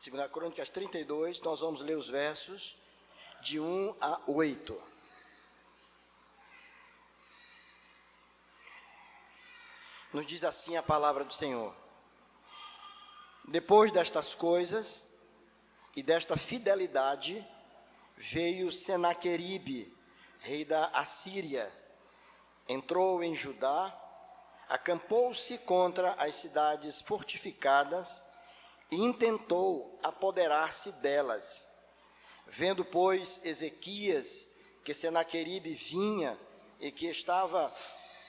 2 Crônicas 32, nós vamos ler os versos de 1 a 8. Nos diz assim a palavra do Senhor: depois destas coisas e desta fidelidade, veio Senaqueribe, rei da Assíria, entrou em Judá, acampou-se contra as cidades fortificadas e intentou apoderar-se delas. Vendo, pois, Ezequias que Senaqueribe vinha e que estava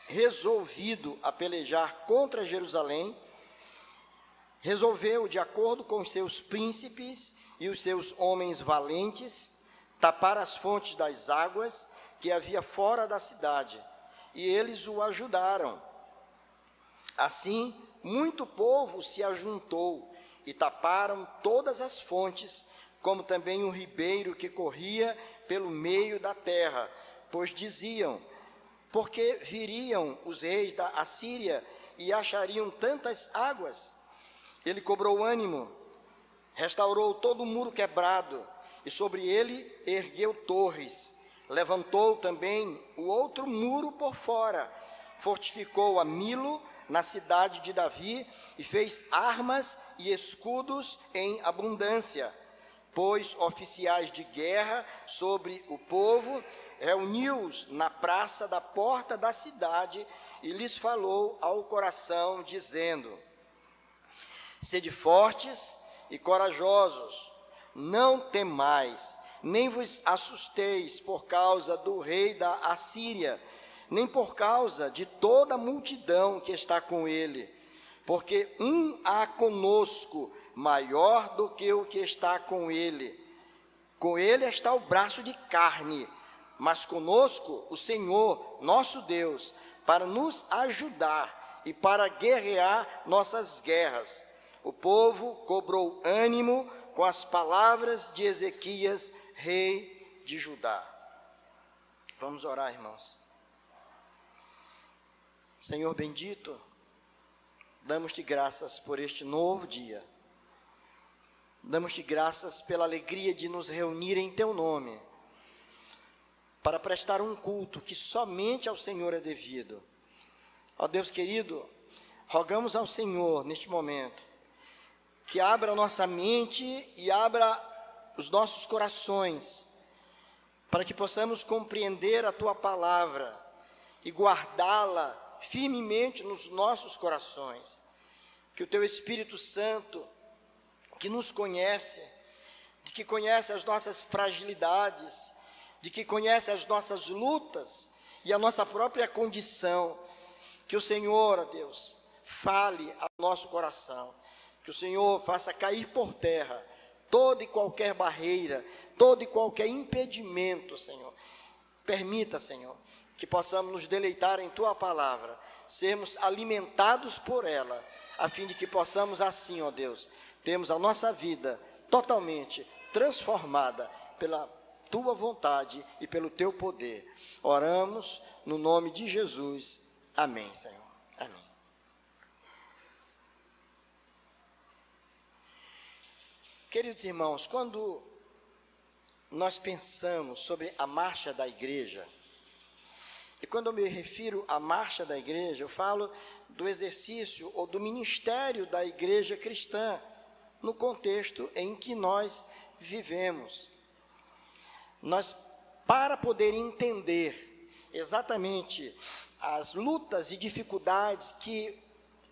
resolvido a pelejar contra Jerusalém, resolveu, de acordo com os seus príncipes e os seus homens valentes, tapar as fontes das águas que havia fora da cidade, e eles o ajudaram. Assim, muito povo se ajuntou e taparam todas as fontes, como também o ribeiro que corria pelo meio da terra, pois diziam: porque viriam os reis da Assíria e achariam tantas águas? Ele cobrou ânimo, restaurou todo o muro quebrado, e sobre ele ergueu torres. Levantou também o outro muro por fora, fortificou a Milo, na cidade de Davi, e fez armas e escudos em abundância. Pôs oficiais de guerra sobre o povo, reuniu-os na praça da porta da cidade e lhes falou ao coração, dizendo: sede fortes e corajosos, não temais, nem vos assusteis por causa do rei da Assíria, nem por causa de toda a multidão que está com ele, porque há conosco maior do que o que está com ele. Com ele está o braço de carne, mas conosco o Senhor, nosso Deus, para nos ajudar e para guerrear nossas guerras. O povo cobrou ânimo com as palavras de Ezequias, rei de Judá. Vamos orar, irmãos. Senhor bendito, damos-te graças por este novo dia. Damos-te graças pela alegria de nos reunir em teu nome, para prestar um culto que somente ao Senhor é devido. Ó Deus querido, rogamos ao Senhor neste momento, que abra a nossa mente e abra os nossos corações, para que possamos compreender a tua palavra e guardá-la firmemente nos nossos corações. Que o teu Espírito Santo, que nos conhece, de que conhece as nossas fragilidades, de que conhece as nossas lutas e a nossa própria condição, que o Senhor, ó Deus, fale ao nosso coração, que o Senhor faça cair por terra toda e qualquer barreira, todo e qualquer impedimento, Senhor. Permita, Senhor, que possamos nos deleitar em tua palavra, sermos alimentados por ela, a fim de que possamos assim, ó Deus, termos a nossa vida totalmente transformada pela tua vontade e pelo teu poder. Oramos no nome de Jesus. Amém, Senhor. Amém. Queridos irmãos, quando nós pensamos sobre a marcha da igreja, e quando eu me refiro à marcha da igreja, eu falo do exercício ou do ministério da igreja cristã, no contexto em que nós vivemos. Nós, para poder entender exatamente as lutas e dificuldades que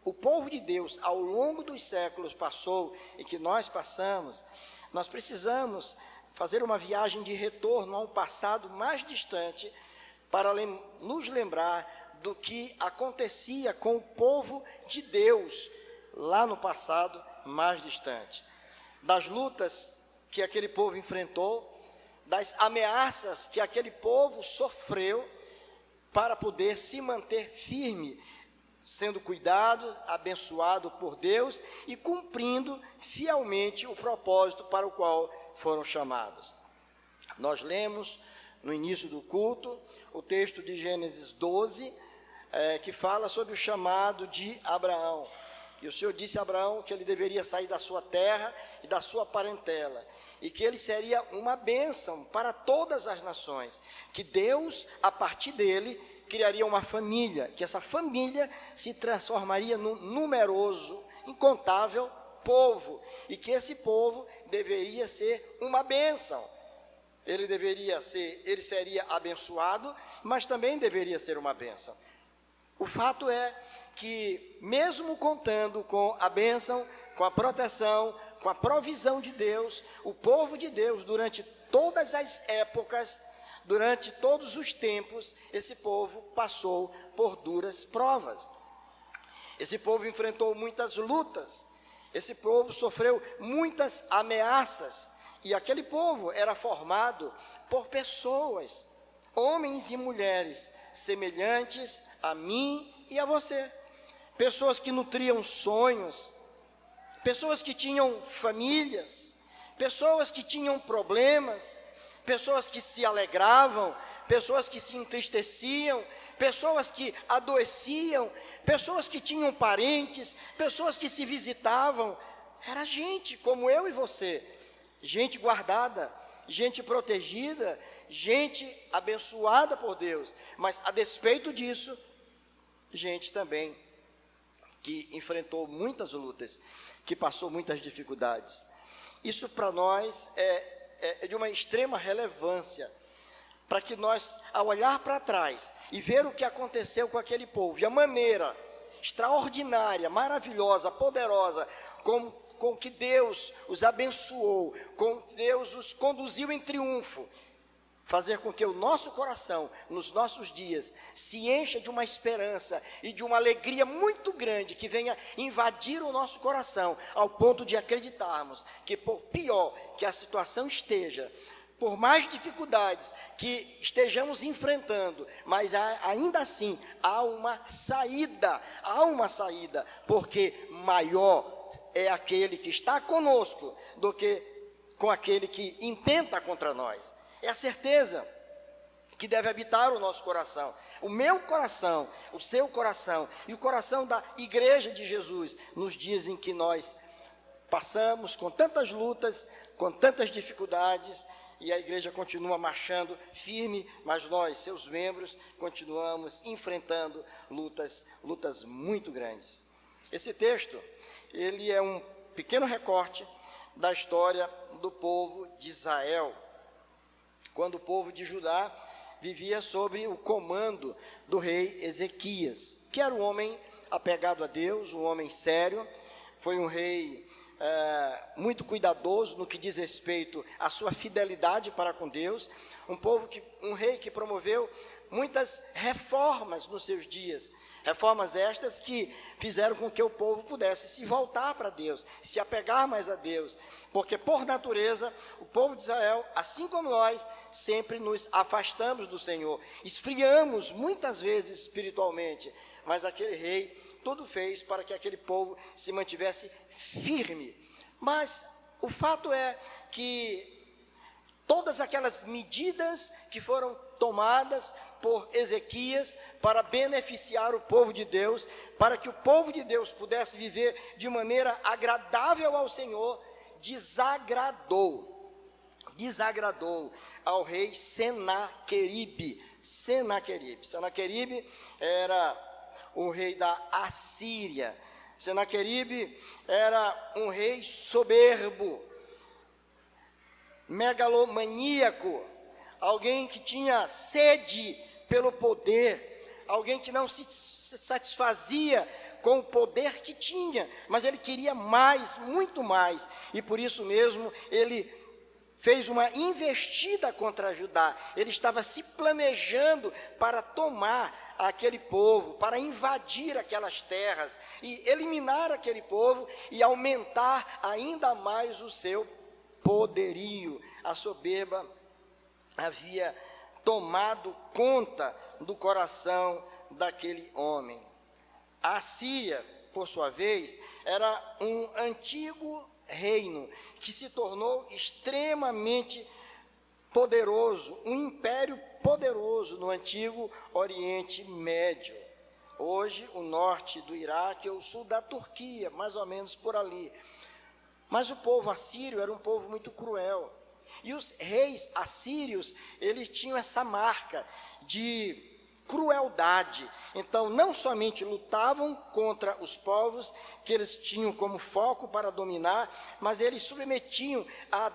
o povo de Deus, ao longo dos séculos, passou e que nós passamos, nós precisamos fazer uma viagem de retorno a um passado mais distante, para nos lembrar do que acontecia com o povo de Deus lá no passado mais distante, das lutas que aquele povo enfrentou, das ameaças que aquele povo sofreu para poder se manter firme, sendo cuidado, abençoado por Deus e cumprindo fielmente o propósito para o qual foram chamados. Nós lemos no início do culto o texto de Gênesis 12, que fala sobre o chamado de Abraão. E o Senhor disse a Abraão que ele deveria sair da sua terra e da sua parentela, e que ele seria uma bênção para todas as nações, que Deus, a partir dele, criaria uma família, que essa família se transformaria num numeroso, incontável povo, e que esse povo deveria ser uma bênção. Ele seria abençoado, mas também deveria ser uma bênção. O fato é que, mesmo contando com a bênção, com a proteção, com a provisão de Deus, o povo de Deus, durante todas as épocas, durante todos os tempos, esse povo passou por duras provas. Esse povo enfrentou muitas lutas, esse povo sofreu muitas ameaças, e aquele povo era formado por pessoas, homens e mulheres, semelhantes a mim e a você. Pessoas que nutriam sonhos, pessoas que tinham famílias, pessoas que tinham problemas, pessoas que se alegravam, pessoas que se entristeciam, pessoas que adoeciam, pessoas que tinham parentes, pessoas que se visitavam. Era gente como eu e você, gente guardada, gente protegida, gente abençoada por Deus, mas a despeito disso, gente também que enfrentou muitas lutas, que passou muitas dificuldades. Isso para nós é de uma extrema relevância, para que nós, ao olhar para trás e ver o que aconteceu com aquele povo, e a maneira extraordinária, maravilhosa, poderosa, com que Deus os abençoou, com que Deus os conduziu em triunfo, fazer com que o nosso coração, nos nossos dias, se encha de uma esperança e de uma alegria muito grande, que venha invadir o nosso coração, ao ponto de acreditarmos que, por pior que a situação esteja, por mais dificuldades que estejamos enfrentando, mas ainda assim há uma saída, porque maior é aquele que está conosco do que com aquele que intenta contra nós. É a certeza que deve habitar o nosso coração, o meu coração, o seu coração e o coração da igreja de Jesus, nos dias em que nós passamos com tantas lutas, com tantas dificuldades, e a igreja continua marchando firme, mas nós, seus membros, continuamos enfrentando lutas muito grandes. Esse texto, ele é um pequeno recorte da história do povo de Israel, quando o povo de Judá vivia sob o comando do rei Ezequias, que era um homem apegado a Deus, um homem sério, foi um rei muito cuidadoso no que diz respeito à sua fidelidade para com Deus, um rei que promoveu muitas reformas nos seus dias, reformas estas que fizeram com que o povo pudesse se voltar para Deus, se apegar mais a Deus, porque por natureza, o povo de Israel, assim como nós, sempre nos afastamos do Senhor, esfriamos muitas vezes espiritualmente, mas aquele rei tudo fez para que aquele povo se mantivesse firme. Mas o fato é que todas aquelas medidas que foram tomadas por Ezequias para beneficiar o povo de Deus, para que o povo de Deus pudesse viver de maneira agradável ao Senhor, desagradou ao rei Senaqueribe. Senaqueribe era o rei da Assíria. Senaqueribe era um rei soberbo, megalomaníaco, alguém que tinha sede pelo poder, alguém que não se satisfazia com o poder que tinha, mas ele queria mais, muito mais, e por isso mesmo ele fez uma investida contra Judá. Ele estava se planejando para tomar aquele povo, para invadir aquelas terras e eliminar aquele povo e aumentar ainda mais o seu poderio. A soberba havia tomado conta do coração daquele homem. A Assíria, por sua vez, era um antigo reino que se tornou extremamente poderoso, um império poderoso no antigo Oriente Médio. hoje o norte do Iraque ou o sul da Turquia, mais ou menos por ali. Mas o povo assírio era um povo muito cruel. E os reis assírios, eles tinham essa marca de crueldade. Então, não somente lutavam contra os povos que eles tinham como foco para dominar, mas eles submetiam a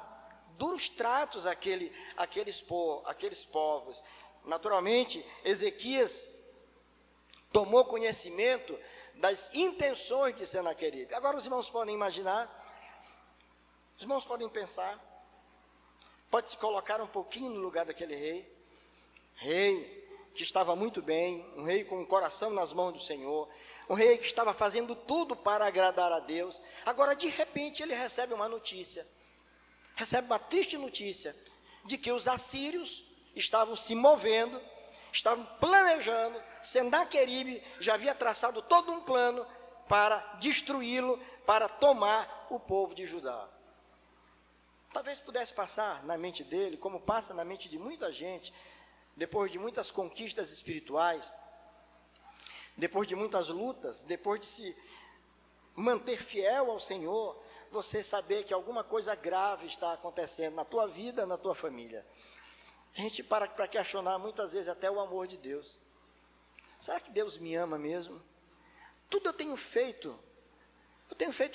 duros tratos aqueles povos. Naturalmente, Ezequias tomou conhecimento das intenções de Senaqueribe. Agora os irmãos podem imaginar, os irmãos podem pensar, pode se colocar um pouquinho no lugar daquele rei que estava muito bem, um rei com o coração nas mãos do Senhor, um rei que estava fazendo tudo para agradar a Deus. Agora, de repente, ele recebe uma notícia, recebe uma triste notícia, de que os assírios estavam se movendo, estavam planejando. Senaqueribe já havia traçado todo um plano para destruí-lo, para tomar o povo de Judá. Talvez pudesse passar na mente dele, como passa na mente de muita gente, depois de muitas conquistas espirituais, depois de muitas lutas, depois de se manter fiel ao Senhor, você saber que alguma coisa grave está acontecendo na tua vida, na tua família. A gente para questionar muitas vezes até o amor de Deus. Será que Deus me ama mesmo? Tudo eu tenho feito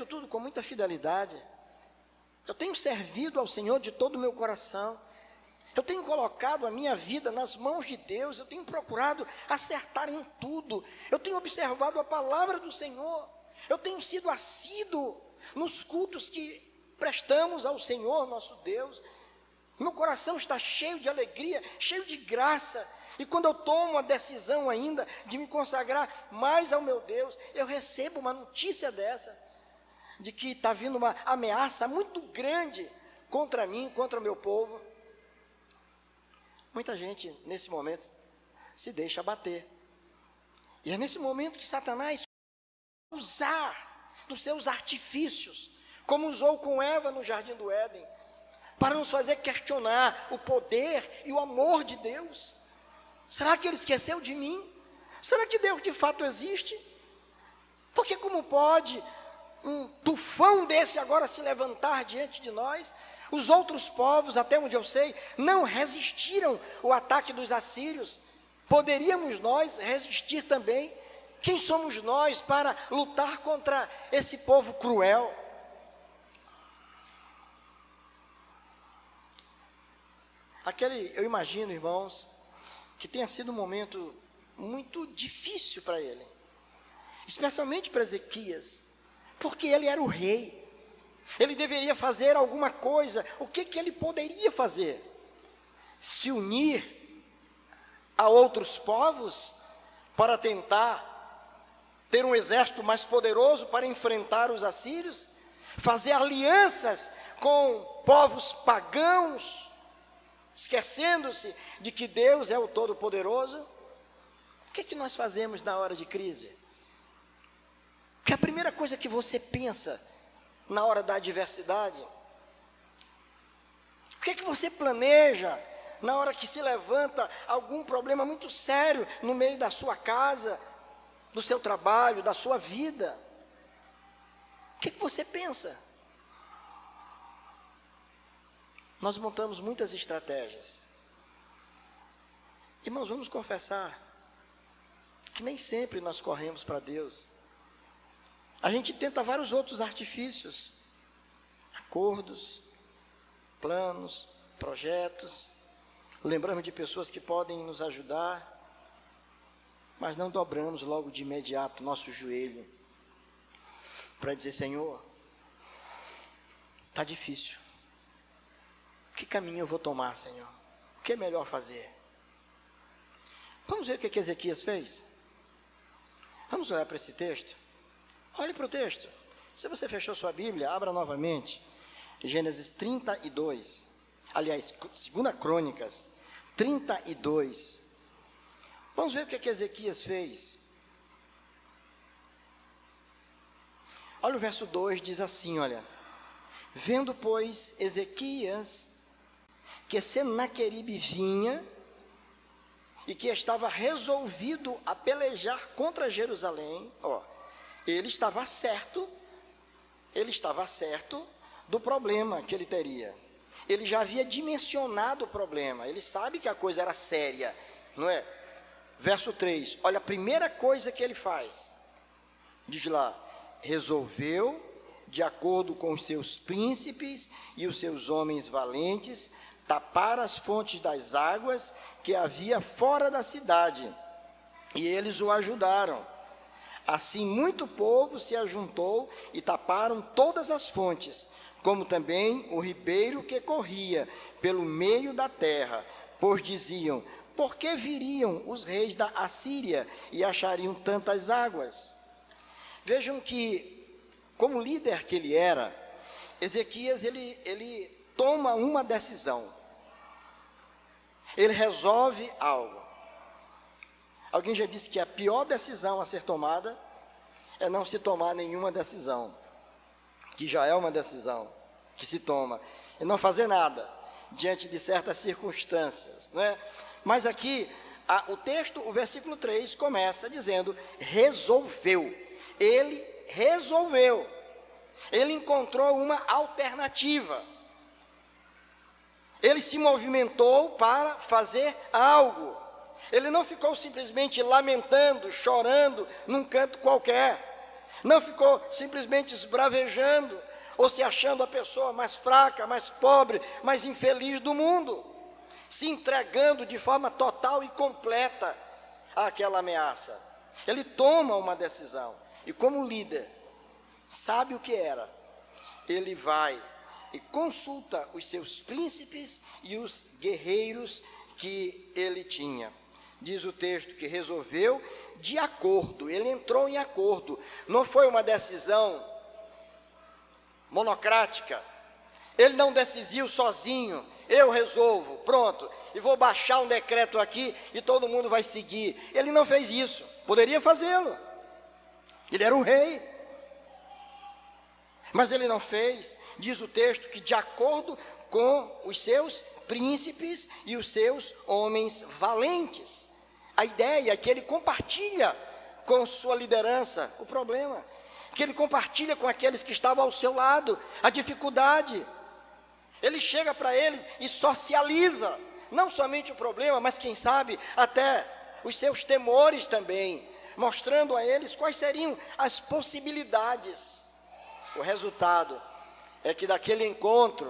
tudo com muita fidelidade. Eu tenho servido ao Senhor de todo o meu coração. Eu tenho colocado a minha vida nas mãos de Deus. Eu tenho procurado acertar em tudo. Eu tenho observado a palavra do Senhor. Eu tenho sido assíduo nos cultos que prestamos ao Senhor, nosso Deus. Meu coração está cheio de alegria, cheio de graça. E quando eu tomo a decisão ainda de me consagrar mais ao meu Deus, eu recebo uma notícia dessa, de que está vindo uma ameaça muito grande contra mim, contra o meu povo. Muita gente, nesse momento, se deixa abater. E é nesse momento que Satanás usar dos seus artifícios, como usou com Eva no Jardim do Éden, para nos fazer questionar o poder e o amor de Deus. Será que ele esqueceu de mim? Será que Deus de fato existe? Porque como pode um tufão desse agora se levantar diante de nós? Os outros povos, até onde eu sei, não resistiram ao ataque dos assírios. Poderíamos nós resistir também? Quem somos nós para lutar contra esse povo cruel? Eu imagino, irmãos, que tenha sido um momento muito difícil para ele, especialmente para Ezequias, porque ele era o rei. Ele deveria fazer alguma coisa. O que ele poderia fazer? Se unir a outros povos para tentar ter um exército mais poderoso para enfrentar os assírios? Fazer alianças com povos pagãos, esquecendo-se de que Deus é o Todo-Poderoso? O que nós fazemos na hora de crise? Que a primeira coisa que você pensa na hora da adversidade? O que você planeja na hora que se levanta algum problema muito sério no meio da sua casa, do seu trabalho, da sua vida? O que você pensa? Nós montamos muitas estratégias. Irmãos, vamos confessar que nem sempre nós corremos para Deus. A gente tenta vários outros artifícios, acordos, planos, projetos. Lembramos de pessoas que podem nos ajudar, mas não dobramos logo de imediato nosso joelho para dizer: Senhor, está difícil. Que caminho eu vou tomar, Senhor? O que é melhor fazer? Vamos ver o que Ezequias fez? Vamos olhar para esse texto? Olhe para o texto. Se você fechou sua Bíblia, abra novamente. Gênesis 32. Aliás, 2 Crônicas 32. Vamos ver o que Ezequias fez. Olha o verso 2, diz assim, olha: vendo, pois, Ezequias que Senaqueribe vinha e que estava resolvido a pelejar contra Jerusalém, ele estava certo do problema que ele teria. Ele já havia dimensionado o problema, ele sabe que a coisa era séria, não é? Verso 3, olha a primeira coisa que ele faz, diz lá: resolveu, de acordo com os seus príncipes e os seus homens valentes, tapar as fontes das águas que havia fora da cidade, e eles o ajudaram. Assim muito povo se ajuntou e taparam todas as fontes, como também o ribeiro que corria pelo meio da terra, pois diziam: por que viriam os reis da Assíria e achariam tantas águas? Vejam que, como líder que ele era, Ezequias, ele toma uma decisão. Ele resolve algo. Alguém já disse que a pior decisão a ser tomada é não se tomar nenhuma decisão, que já é uma decisão que se toma, e não fazer nada diante de certas circunstâncias, não é? Mas aqui, o texto, o versículo 3, começa dizendo: resolveu. Ele resolveu. Ele encontrou uma alternativa. Ele se movimentou para fazer algo. Ele não ficou simplesmente lamentando, chorando num canto qualquer. Não ficou simplesmente esbravejando ou se achando a pessoa mais fraca, mais pobre, mais infeliz do mundo, se entregando de forma total e completa àquela ameaça. Ele toma uma decisão, e como líder, sabe o que era? Ele vai e consulta os seus príncipes e os guerreiros que ele tinha. Diz o texto que resolveu de acordo, ele entrou em acordo, não foi uma decisão monocrática, ele não decidiu sozinho: eu resolvo, pronto, e vou baixar um decreto aqui e todo mundo vai seguir. Ele não fez isso, poderia fazê-lo, ele era o rei, mas ele não fez. Diz o texto que de acordo com os seus príncipes e os seus homens valentes. A ideia é que ele compartilha com sua liderança o problema, que ele compartilha com aqueles que estavam ao seu lado a dificuldade. Ele chega para eles e socializa, não somente o problema, mas quem sabe até os seus temores também, mostrando a eles quais seriam as possibilidades. O resultado é que daquele encontro,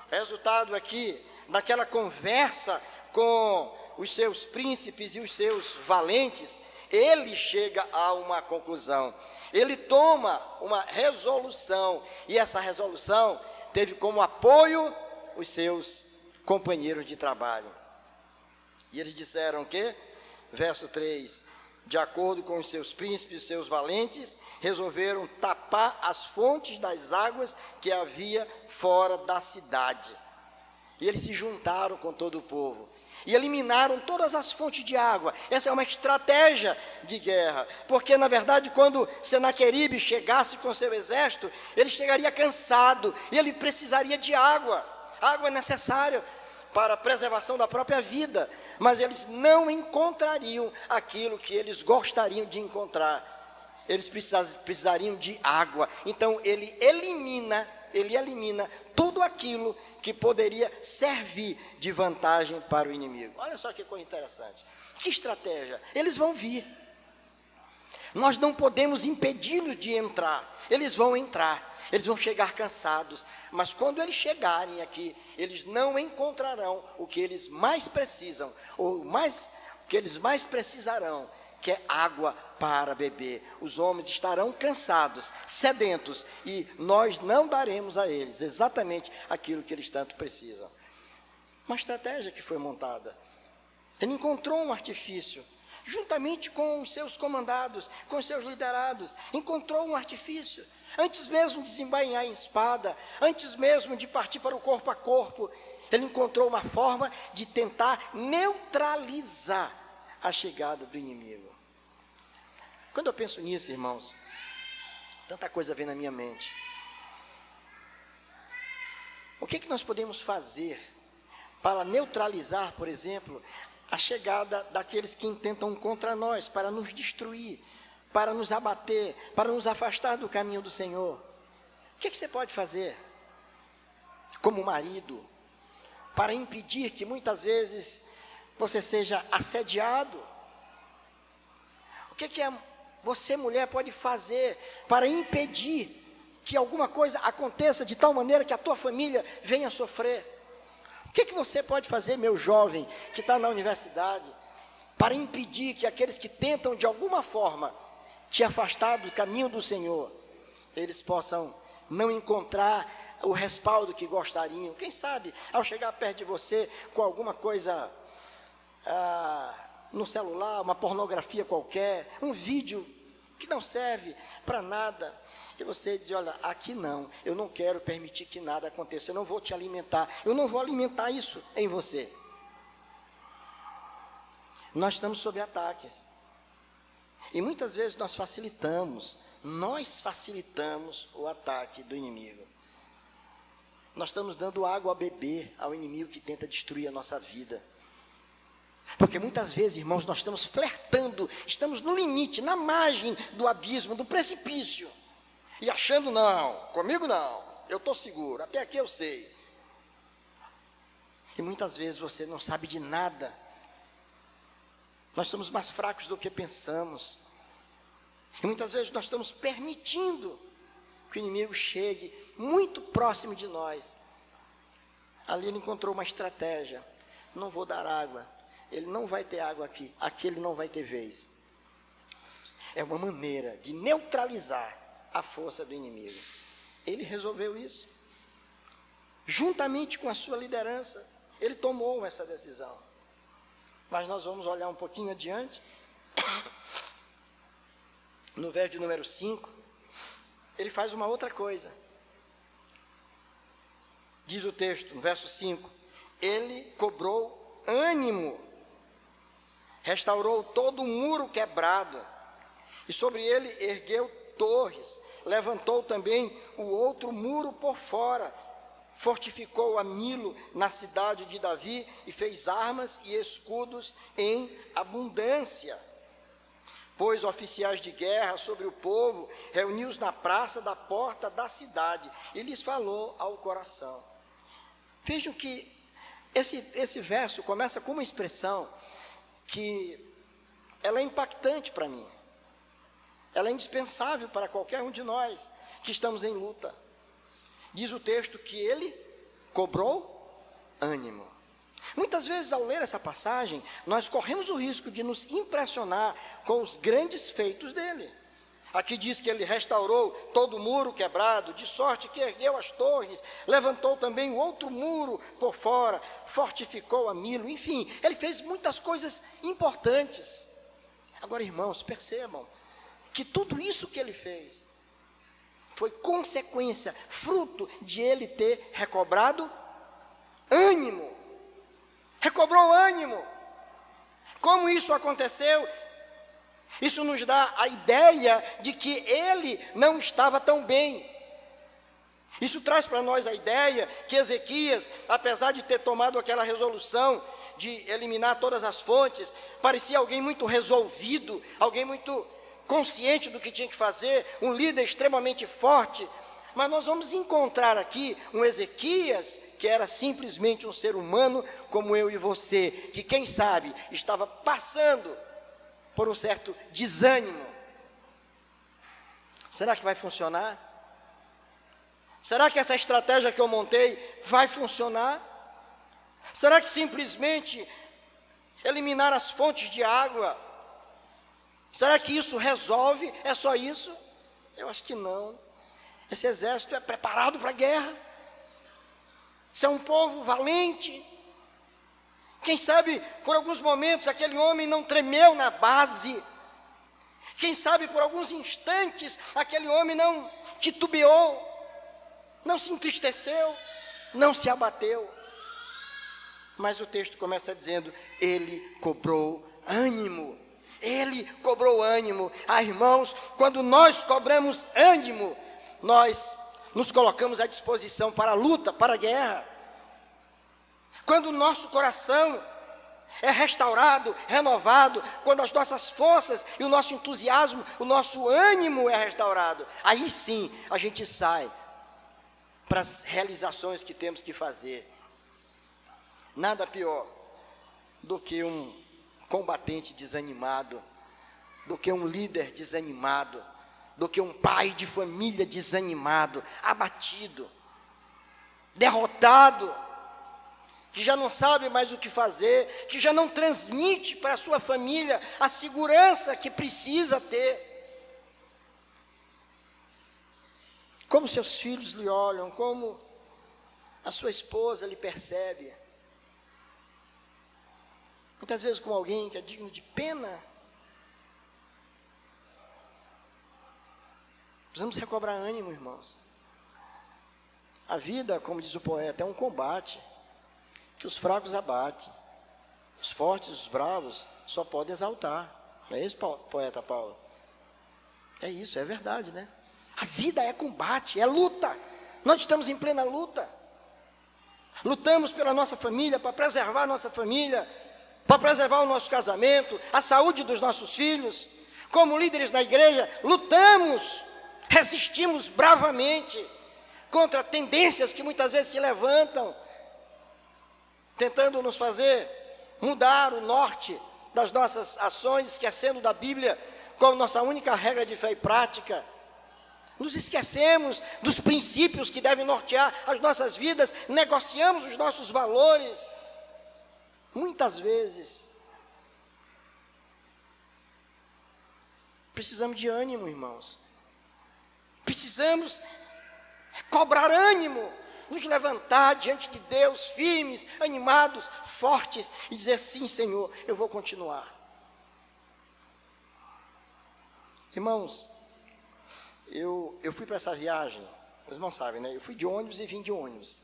o resultado é que daquela conversa com os seus príncipes e os seus valentes, ele chega a uma conclusão, ele toma uma resolução, e essa resolução teve como apoio os seus companheiros de trabalho. E eles disseram que, verso 3, de acordo com os seus príncipes e os seus valentes, resolveram tapar as fontes das águas que havia fora da cidade. E eles se juntaram com todo o povo e eliminaram todas as fontes de água. Essa é uma estratégia de guerra, porque na verdade quando Senaqueribe chegasse com seu exército, ele chegaria cansado e ele precisaria de água. Água é necessária para a preservação da própria vida, mas eles não encontrariam aquilo que eles gostariam de encontrar. Eles precisariam de água. Então ele elimina tudo aquilo que poderia servir de vantagem para o inimigo. Olha só que coisa interessante. Que estratégia? Eles vão vir. Nós não podemos impedi-los de entrar. Eles vão entrar. Eles vão chegar cansados. Mas quando eles chegarem aqui, eles não encontrarão o que eles mais precisam, ou o que eles mais precisarão, que é água para beber. Os homens estarão cansados, sedentos, e nós não daremos a eles exatamente aquilo que eles tanto precisam. Uma estratégia que foi montada. Ele encontrou um artifício, juntamente com os seus comandados, com os seus liderados, encontrou um artifício. Antes mesmo de desembainhar em espada, antes mesmo de partir para o corpo a corpo, ele encontrou uma forma de tentar neutralizar a chegada do inimigo. Quando eu penso nisso, irmãos, tanta coisa vem na minha mente. O que nós podemos fazer para neutralizar, por exemplo, a chegada daqueles que intentam contra nós, para nos destruir, para nos abater, para nos afastar do caminho do Senhor. O que você pode fazer, como marido, para impedir que muitas vezes você seja assediado? O que você, mulher, pode fazer para impedir que alguma coisa aconteça de tal maneira que a tua família venha sofrer? O que você pode fazer, meu jovem, que está na universidade, para impedir que aqueles que tentam de alguma forma te afastar do caminho do Senhor, eles possam não encontrar o respaldo que gostariam? Quem sabe, ao chegar perto de você com alguma coisa no celular, uma pornografia qualquer, um vídeo que não serve para nada, e você diz: olha, aqui não, eu não quero permitir que nada aconteça, eu não vou te alimentar, eu não vou alimentar isso em você. Nós estamos sob ataques, e muitas vezes nós facilitamos o ataque do inimigo. Nós estamos dando água a beber ao inimigo que tenta destruir a nossa vida. Porque muitas vezes, irmãos, nós estamos flertando, estamos no limite, na margem do abismo, do precipício, e achando: não, comigo não, eu estou seguro, até aqui eu sei. E muitas vezes você não sabe de nada. Nós somos mais fracos do que pensamos. E muitas vezes nós estamos permitindo que o inimigo chegue muito próximo de nós. Ali ele encontrou uma estratégia: não vou dar água, ele não vai ter água aqui, aqui ele não vai ter vez. É uma maneira de neutralizar a força do inimigo. Ele resolveu isso. Juntamente com a sua liderança, ele tomou essa decisão. Mas nós vamos olhar um pouquinho adiante. No verso de número 5, ele faz uma outra coisa. Diz o texto, no verso 5, ele cobrou ânimo, restaurou todo o muro quebrado, e sobre ele ergueu torres, levantou também o outro muro por fora, fortificou a Milo na cidade de Davi, e fez armas e escudos em abundância. Pôs oficiais de guerra sobre o povo, reuniu-os na praça da porta da cidade, e lhes falou ao coração. Vejam que esse verso começa com uma expressão que ela é impactante para mim. Ela é indispensável para qualquer um de nós que estamos em luta. Diz o texto que ele cobrou ânimo. Muitas vezes, ao ler essa passagem, nós corremos o risco de nos impressionar com os grandes feitos dele. Aqui diz que ele restaurou todo o muro quebrado, de sorte que ergueu as torres, levantou também o outro muro por fora, fortificou a Milo, enfim, ele fez muitas coisas importantes. Agora, irmãos, percebam que tudo isso que ele fez foi consequência, fruto de ele ter recobrado ânimo. Recobrou ânimo. Como isso aconteceu? Isso nos dá a ideia de que ele não estava tão bem. Isso traz para nós a ideia que Ezequias, apesar de ter tomado aquela resolução de eliminar todas as fontes, parecia alguém muito resolvido, alguém muito consciente do que tinha que fazer, um líder extremamente forte. Mas nós vamos encontrar aqui um Ezequias que era simplesmente um ser humano como eu e você, que quem sabe estava passando por um certo desânimo. Será que vai funcionar? Será que essa estratégia que eu montei vai funcionar? Será que simplesmente eliminar as fontes de água, será que isso resolve? É só isso? Eu acho que não. Esse exército é preparado para a guerra. Esse é um povo valente. Quem sabe, por alguns momentos, aquele homem não tremeu na base. Quem sabe, por alguns instantes, aquele homem não titubeou, não se entristeceu, não se abateu. Mas o texto começa dizendo: ele cobrou ânimo. Ele cobrou ânimo. Ah, irmãos, quando nós cobramos ânimo, nós nos colocamos à disposição para a luta, para a guerra. Quando o nosso coração é restaurado, renovado, quando as nossas forças e o nosso entusiasmo, o nosso ânimo é restaurado. Aí sim, a gente sai para as realizações que temos que fazer. Nada pior do que um combatente desanimado, do que um líder desanimado, do que um pai de família desanimado, abatido, derrotado, que já não sabe mais o que fazer, que já não transmite para a sua família a segurança que precisa ter. Como seus filhos lhe olham, como a sua esposa lhe percebe. Muitas vezes com alguém que é digno de pena. Precisamos recobrar ânimo, irmãos. A vida, como diz o poeta, é um combate que os fracos abatem. Os fortes, os bravos, só podem exaltar. Não é isso, poeta Paulo? É isso, é verdade, né? A vida é combate, é luta. Nós estamos em plena luta. Lutamos pela nossa família, para preservar a nossa família, para preservar o nosso casamento, a saúde dos nossos filhos. Como líderes na igreja, lutamos, resistimos bravamente contra tendências que muitas vezes se levantam, tentando nos fazer mudar o norte das nossas ações, esquecendo da Bíblia como nossa única regra de fé e prática. Nos esquecemos dos princípios que devem nortear as nossas vidas, negociamos os nossos valores. Muitas vezes, precisamos de ânimo, irmãos. Precisamos cobrar ânimo, nos levantar diante de Deus, firmes, animados, fortes, e dizer: sim, Senhor, eu vou continuar. Irmãos, eu fui para essa viagem, os irmãos sabem, né? Eu fui de ônibus e vim de ônibus.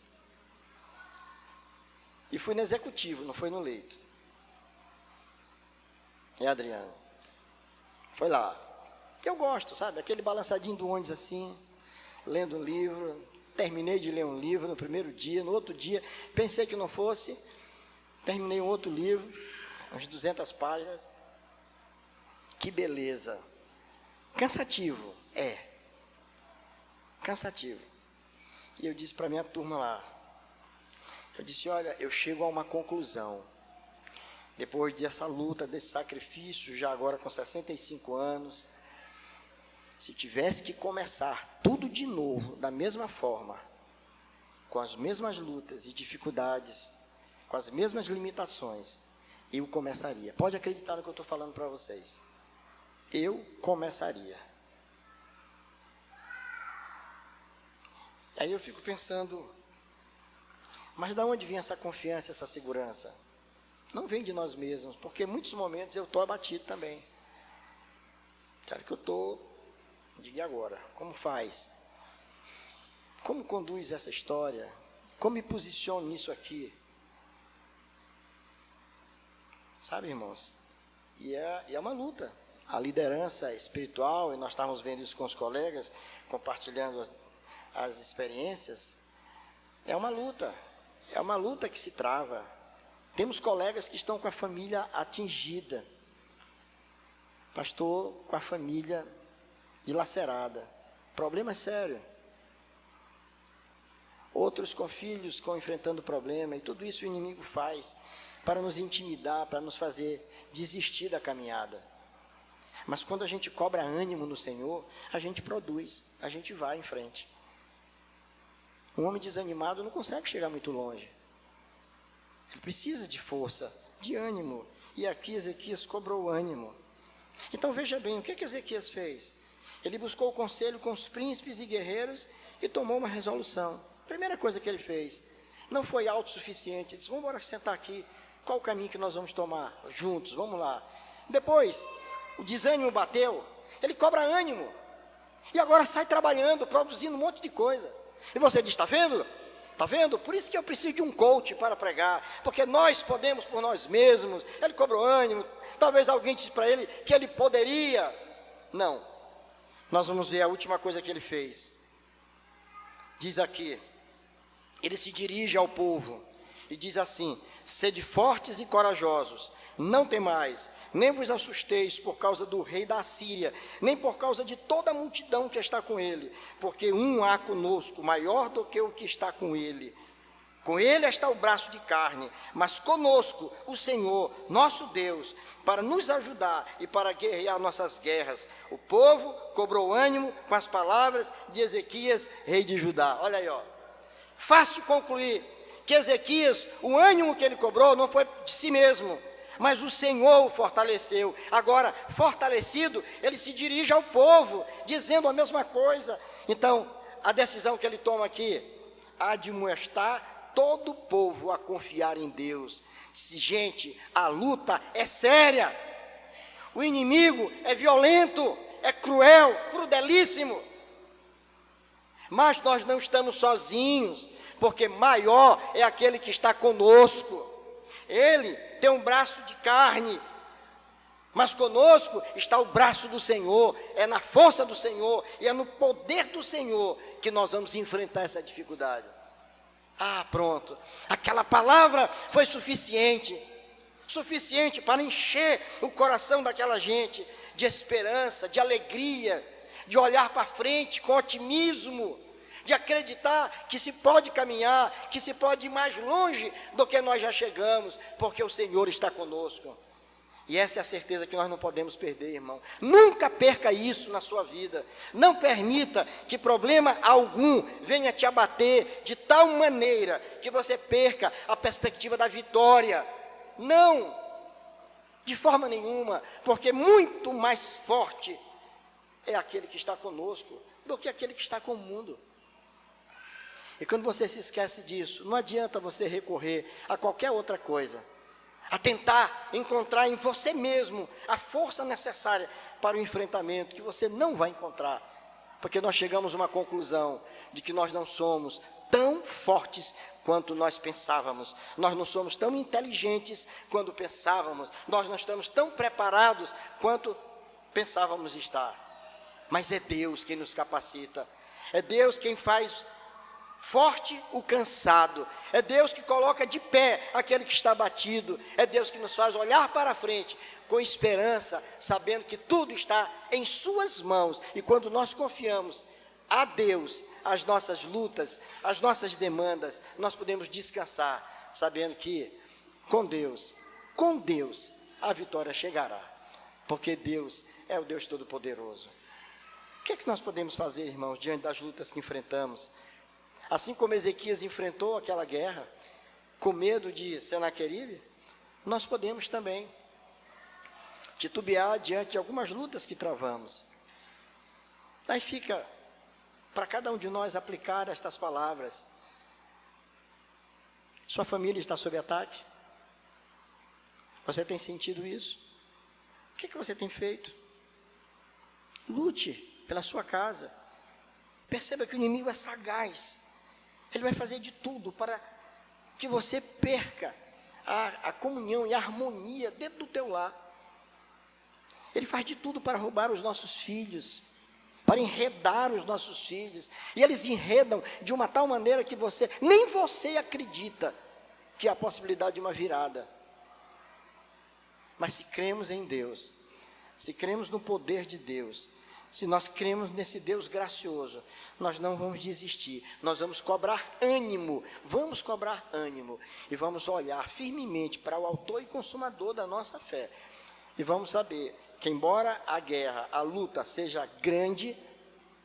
E fui no executivo, não foi no leito. E Adriano? Foi lá. Eu gosto, sabe? Aquele balançadinho do ônibus assim, lendo um livro. Terminei de ler um livro no primeiro dia, no outro dia, pensei que não fosse, terminei um outro livro, umas 200 páginas. Que beleza. Cansativo, cansativo. E eu disse para minha turma lá, eu disse: olha, eu chego a uma conclusão, depois dessa luta, desse sacrifício, já agora com 65 anos, se tivesse que começar tudo de novo, da mesma forma, com as mesmas lutas e dificuldades, com as mesmas limitações, eu começaria. Pode acreditar no que eu estou falando para vocês. Eu começaria. Aí eu fico pensando, mas de onde vem essa confiança, essa segurança? Não vem de nós mesmos, porque em muitos momentos eu estou abatido também. Cara, que eu estou, diga agora, como faz? Como conduz essa história? Como me posiciono nisso aqui? Sabe, irmãos? E é uma luta. A liderança espiritual, e nós estávamos vendo isso com os colegas, compartilhando as experiências, é uma luta. É uma luta que se trava. Temos colegas que estão com a família atingida. Pastor com a família dilacerada. Problema sério. Outros com filhos enfrentando problema. E tudo isso o inimigo faz para nos intimidar, para nos fazer desistir da caminhada. Mas quando a gente cobra ânimo no Senhor, a gente produz, a gente vai em frente. Um homem desanimado não consegue chegar muito longe. Ele precisa de força, de ânimo. E aqui Ezequias cobrou ânimo. Então veja bem, o que Ezequias fez? Ele buscou o conselho com os príncipes e guerreiros e tomou uma resolução. Primeira coisa que ele fez, não foi autossuficiente. Ele disse: vamos embora sentar aqui, qual o caminho que nós vamos tomar juntos, vamos lá. Depois, o desânimo bateu, ele cobra ânimo. E agora sai trabalhando, produzindo um monte de coisa. E você diz: está vendo? Está vendo? Por isso que eu preciso de um coach para pregar, porque nós podemos por nós mesmos. Ele cobrou ânimo. Talvez alguém disse para ele que ele poderia. Não. Nós vamos ver a última coisa que ele fez. Diz aqui, ele se dirige ao povo e diz assim: sede fortes e corajosos, não temais, nem vos assusteis por causa do rei da Assíria, nem por causa de toda a multidão que está com ele, porque um há conosco, maior do que o que está com ele. Com ele está o braço de carne, mas conosco o Senhor, nosso Deus, para nos ajudar e para guerrear nossas guerras. O povo cobrou ânimo com as palavras de Ezequias, rei de Judá. Olha aí, ó. Fácil concluir que Ezequias, o ânimo que ele cobrou não foi de si mesmo, mas o Senhor o fortaleceu. Agora, fortalecido, ele se dirige ao povo, dizendo a mesma coisa. Então, a decisão que ele toma aqui, admoestar todo o povo a confiar em Deus. Disse: gente, a luta é séria, o inimigo é violento, é cruel, crudelíssimo, mas nós não estamos sozinhos, porque maior é aquele que está conosco. Ele tem um braço de carne, mas conosco está o braço do Senhor. É na força do Senhor e é no poder do Senhor que nós vamos enfrentar essa dificuldade. Ah, pronto, aquela palavra foi suficiente para encher o coração daquela gente de esperança, de alegria, de olhar para frente com otimismo, de acreditar que se pode caminhar, que se pode ir mais longe do que nós já chegamos, porque o Senhor está conosco. E essa é a certeza que nós não podemos perder, irmão. Nunca perca isso na sua vida. Não permita que problema algum venha te abater de tal maneira que você perca a perspectiva da vitória. Não, de forma nenhuma, porque muito mais forte é aquele que está conosco do que aquele que está com o mundo. E quando você se esquece disso, não adianta você recorrer a qualquer outra coisa, a tentar encontrar em você mesmo a força necessária para o enfrentamento, que você não vai encontrar, porque nós chegamos a uma conclusão de que nós não somos tão fortes quanto nós pensávamos, nós não somos tão inteligentes quanto pensávamos, nós não estamos tão preparados quanto pensávamos estar, mas é Deus quem nos capacita, é Deus quem faz forte o cansado, é Deus que coloca de pé aquele que está batido, é Deus que nos faz olhar para frente com esperança, sabendo que tudo está em suas mãos. E quando nós confiamos a Deus as nossas lutas, as nossas demandas, nós podemos descansar, sabendo que com Deus a vitória chegará, porque Deus é o Deus Todo-Poderoso. O que é que nós podemos fazer, irmãos, diante das lutas que enfrentamos? Assim como Ezequias enfrentou aquela guerra, com medo de Senaqueribe, nós podemos também titubear diante de algumas lutas que travamos. Aí fica para cada um de nós aplicar estas palavras. Sua família está sob ataque? Você tem sentido isso? O que você tem feito? Lute pela sua casa. Perceba que o inimigo é sagaz. Ele vai fazer de tudo para que você perca a comunhão e a harmonia dentro do teu lar. Ele faz de tudo para roubar os nossos filhos, para enredar os nossos filhos. E eles enredam de uma tal maneira que nem você acredita que há a possibilidade de uma virada. Mas se cremos em Deus, se cremos no poder de Deus, se nós cremos nesse Deus gracioso, nós não vamos desistir, nós vamos cobrar ânimo, e vamos olhar firmemente para o autor e consumador da nossa fé, e vamos saber que embora a guerra, a luta seja grande,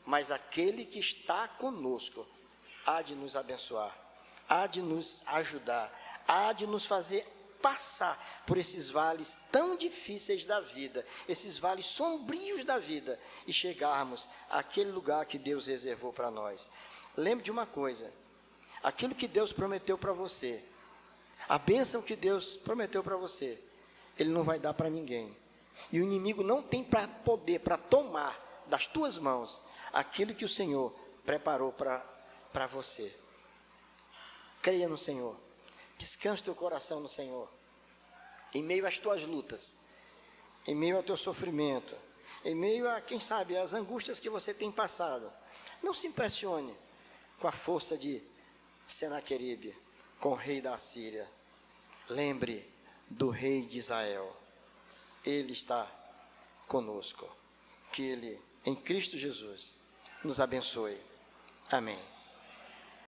mas aquele que está conosco há de nos abençoar, há de nos ajudar, há de nos fazer passar por esses vales tão difíceis da vida, esses vales sombrios da vida, e chegarmos àquele lugar que Deus reservou para nós. Lembre de uma coisa: aquilo que Deus prometeu para você, a bênção que Deus prometeu para você, Ele não vai dar para ninguém, e o inimigo não tem poder para tomar das tuas mãos aquilo que o Senhor preparou para você. Creia no Senhor, descanse teu coração no Senhor, em meio às tuas lutas, em meio ao teu sofrimento, em meio a, quem sabe, as angústias que você tem passado. Não se impressione com a força de Senaqueribe, com o rei da Assíria. Lembre do rei de Israel. Ele está conosco. Que ele, em Cristo Jesus, nos abençoe. Amém.